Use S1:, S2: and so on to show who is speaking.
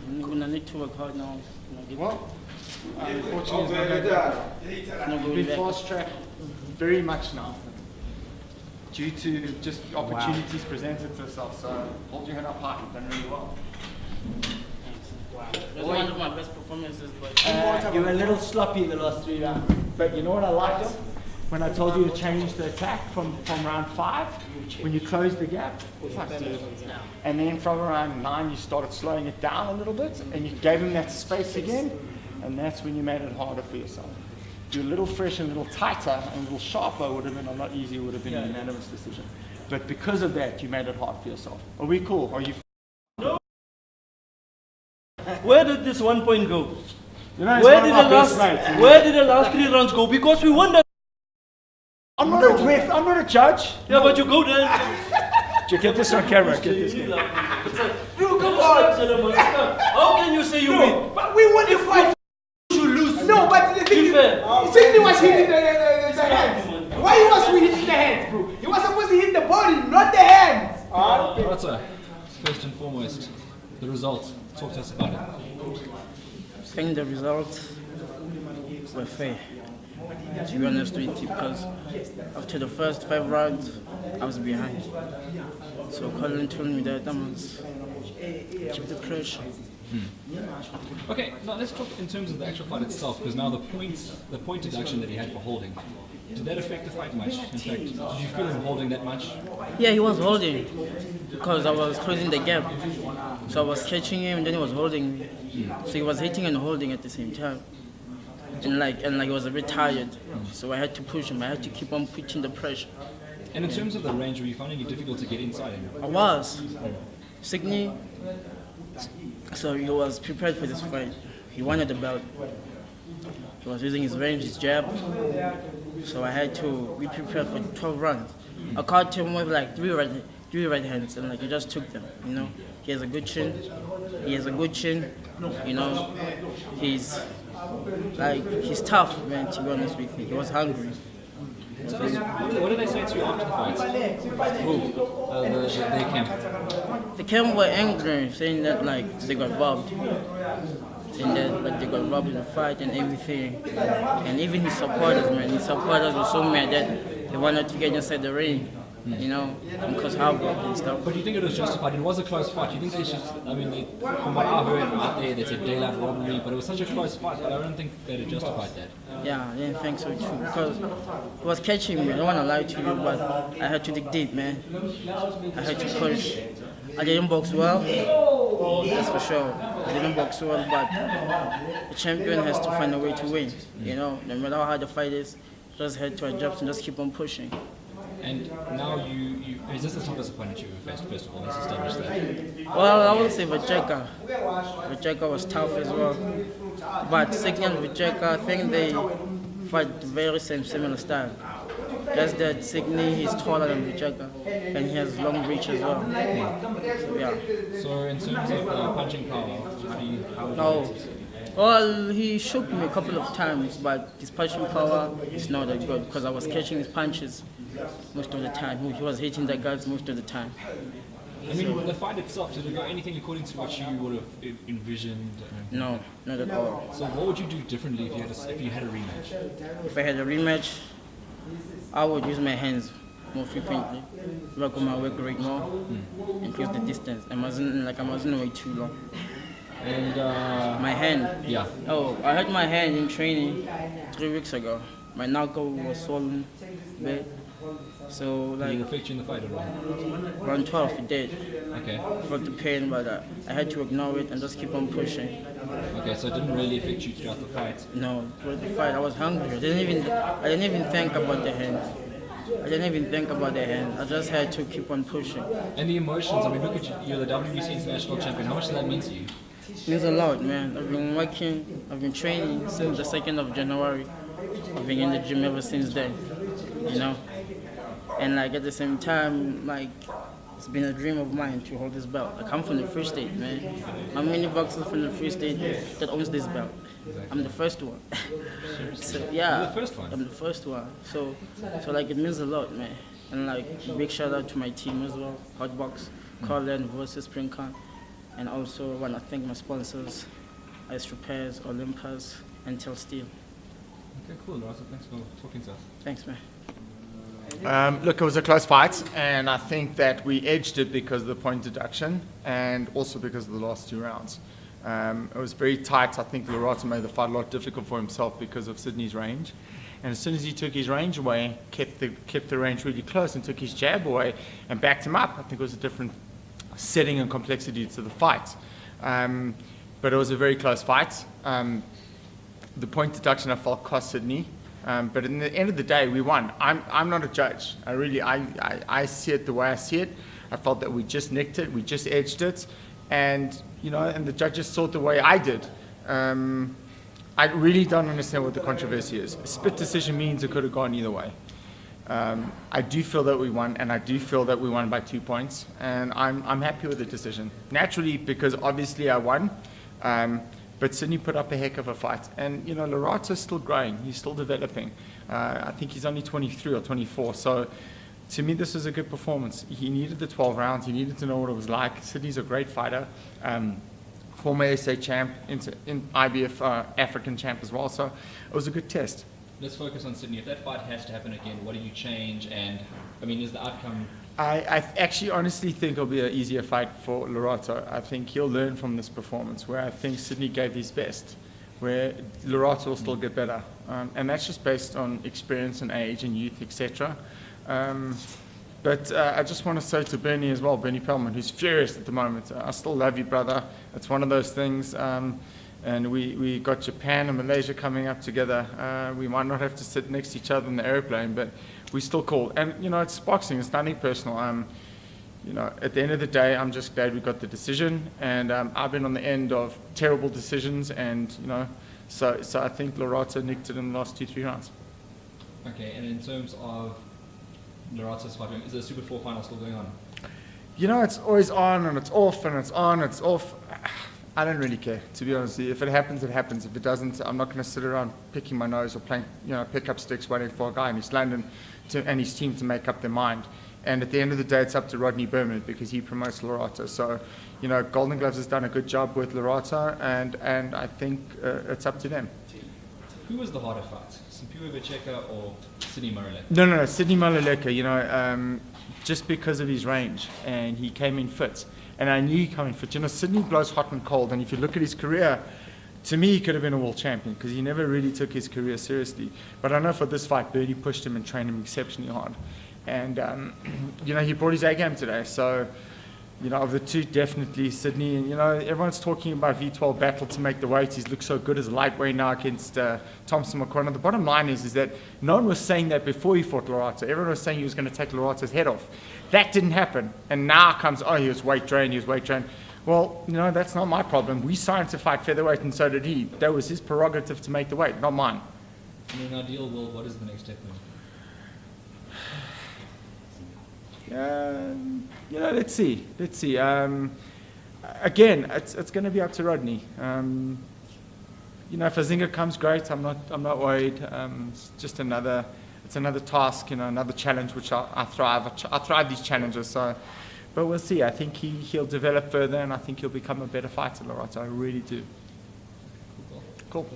S1: We're gonna need to work hard now.
S2: Well, unfortunately, it's not going to be fast track very much now, due to just opportunities presented to itself. So hold your head up high. You've done really well.
S1: Wow. That's one of my best performances, but
S2: You were a little sloppy the last 3 rounds, but you know what I liked? When I told you to change the attack from round 5, when you closed the gap, fuck, dude. And then from around 9 you started slowing it down a little bit, and you gave him that space again, and that's when you made it harder for yourself. If you're a little fresh and a little tighter and a little sharper, would have been a lot easier, would have been a unanimous decision. But because of that, you made it hard for yourself. Are we cool? Are you?
S3: Where did this 1 point go?
S2: You know,
S3: Where did the last 3 rounds go? Because we won the.
S2: I'm not a ref, I'm not a judge.
S3: Yeah, but you go there.
S2: Get this on camera, get this.
S3: You come on. How can you say you win?
S4: But we won the fight.
S3: You lose.
S4: No, but the thing is, Sidney was hitting the hands. Why he was hitting the hands, bro? He was supposed to hit the body, not the hands.
S5: Right, sir. First and foremost, the results. Talk to us about it.
S1: I think the results were fair, to be honest with you, because after the first 5 rounds, I was behind. So Colin told me that I must keep the pressure.
S5: Okay, now let's talk in terms of the actual fight itself, because now the point deduction that he had for holding, did that affect the fight much? In fact, did you feel him holding that much?
S1: Yeah, he was holding, because I was closing the gap. So I was catching him, and then he was holding me. So he was hitting and holding at the same time. And like he was a bit tired. So I had to push him, I had to keep on putting the pressure.
S5: And in terms of the range, were you finding it difficult to get inside him?
S1: I was. Sidney, so he was prepared for this fight. He wanted the belt. He was using his range, his jab. So I had to be prepared for 12 rounds. I caught him with like three right hands, and like he just took them, you know. He has a good chin. You know. He's tough, man, to be honest with you. He was hungry.
S5: So what did they say to you after the fight? Who? Their camp.
S1: The camp were angry, saying that like they got robbed. Saying that like they got robbed in the fight and everything. And even his supporters, man, were so mad that they wanted to get inside the ring. You know, because havoc and stuff.
S5: But do you think it was justified? It was a close fight. Do you think they should, from what I heard out there, they said daylight robbery, but it was such a close fight, but I don't think they'd have justified that.
S1: Yeah, I didn't think so too, because he was catching me. I don't want to lie to you, but I had to dig deep, man. I had to push. I didn't box well, that's for sure. I didn't box well, but the champion has to find a way to win. You know, no matter how hard the fight is, just had to adjust and just keep on pushing.
S5: And now is this the toughest opponent you faced, first of all? Let's establish that.
S1: Well, I would say Vijeka. Vijeka was tough as well. But Sidney and Vijeka, I think they fight very similar style. Just that Sidney is taller than Vijeka, and he has long reach as well. So, yeah.
S5: So in terms of punching power,
S1: No. Well, he shook me a couple of times, but his punching power is not that good, because I was catching his punches most of the time. He was hitting the guards most of the time.
S5: I mean, the fight itself, did it go anything according to what you would have envisioned?
S1: No, not at all.
S5: So what would you do differently if you had a rematch?
S1: If I had a rematch, I would use my hands more frequently, work on my work rate more, increase the distance. I mustn't wait too long.
S5: And
S1: my hand.
S5: Yeah.
S1: Oh, I hurt my hand in training 3 weeks ago. My knuckle was swollen a bit. So like.
S5: Did it affect you in the fight at all?
S1: Round 12, it did.
S5: Okay.
S1: I felt the pain, but I had to ignore it and just keep on pushing.
S5: Okay, so it didn't really affect you throughout the fight?
S1: No, throughout the fight I was hungry. I didn't even think about the hands. I just had to keep on pushing.
S5: And the emotions, I mean, look at you, you're the WBC international champion. How much does that mean to you?
S1: It means a lot, man. I've been working, I've been training since the 2nd of January. I've been in the gym ever since then, you know. And like at the same time, like it's been a dream of mine to hold this belt. I come from the Free State, man. How many boxers from the Free State that owns this belt? I'm the first one. So yeah,
S5: You're the first one.
S1: I'm the first one. So like it means a lot, man. And like big shout out to my team as well. Hotbox, Colin versus Springcon. And also want to thank my sponsors, Ice Repairs, Olympus, and Tel Steel.
S5: Okay, cool, Lerato. Thanks for talking to us.
S1: Thanks, man.
S2: Look, it was a close fight, and I think that we edged it because of the point deduction and also because of the last 2 rounds. It was very tight. I think Lerato made the fight a lot difficult for himself because of Sydney's range. And as soon as he took his range away, kept the range really close and took his jab away and backed him up, I think it was a different setting and complexity to the fight. But it was a very close fight. The point deduction I felt cost Sydney. But in the end of the day, we won. I'm not a judge. I see it the way I see it. I felt that we just nicked it, we just edged it, and and the judges saw it the way I did. I really don't understand what the controversy is. A split decision means it could have gone either way. I do feel that we won, and I do feel that we won by 2 points, and I'm happy with the decision. Naturally, because obviously I won. But Sydney put up a heck of a fight. And, Lerato's still growing. He's still developing. I think he's only 23 or 24. So, to me, this was a good performance. He needed the 12 rounds. He needed to know what it was like. Sydney's a great fighter. Former SA champ, in IBF African champ as well. So, it was a good test.
S5: Let's focus on Sydney. If that fight has to happen again, what do you change? And, is the outcome...
S2: I actually honestly think it'll be an easier fight for Lerato. I think he'll learn from this performance, where I think Sydney gave his best, where Lerato will still get better. And that's just based on experience and age and youth, etc. But I just want to say to Bernie as well, Bernie Pellman, who's furious at the moment. I still love you, brother. It's one of those things. And we got Japan and Malaysia coming up together. We might not have to sit next to each other in the airplane, but we still cool. And, it's boxing. It's nothing personal. At the end of the day, I'm just glad we got the decision. And I've been on the end of terrible decisions. And, so I think Lerato nicked it in the last 2-3 rounds.
S5: Okay, and in terms of Lerato's fight, is the Super 4 final still going on?
S2: It's always on and it's off and it's on, it's off. I don't really care, to be honest with you. If it happens, it happens. If it doesn't, I'm not going to sit around picking my nose or playing, pick up sticks waiting for a guy in East London and his team to make up their mind. And at the end of the day, it's up to Rodney Berman because he promotes Lerato. So, Golden Gloves has done a good job with Lerato, and I think it's up to them.
S5: Who was the harder fight, Simpiwe Becheka or Sydney Moreleka?
S2: No, Sydney Moreleka, just because of his range, and he came in fit. And I knew he came in fit. Sydney blows hot and cold, and if you look at his career, to me, he could have been a world champion because he never really took his career seriously. But I know for this fight, Birdie pushed him and trained him exceptionally hard. And, he brought his A game today. So, of the two, definitely Sydney. And, everyone's talking about V12 battle to make the weight. He's looked so good as a lightweight now against Thompson McConnell. The bottom line is that no one was saying that before he fought Lerato. Everyone was saying he was going to take Lerato's head off. That didn't happen. And now comes, he was weight trained. Well, that's not my problem. We signed to fight featherweight and so did he. That was his prerogative to make the weight, not mine.
S5: In an ideal world, what is the next step then?
S2: Let's see. Again, it's going to be up to Rodney. If a zinger comes, great. I'm not worried. It's just another task, another challenge, which I thrive. I thrive these challenges. So, but we'll see. I think he'll develop further, and I think he'll become a better fighter, Lerato. I really do.
S5: Cool.
S2: Cool.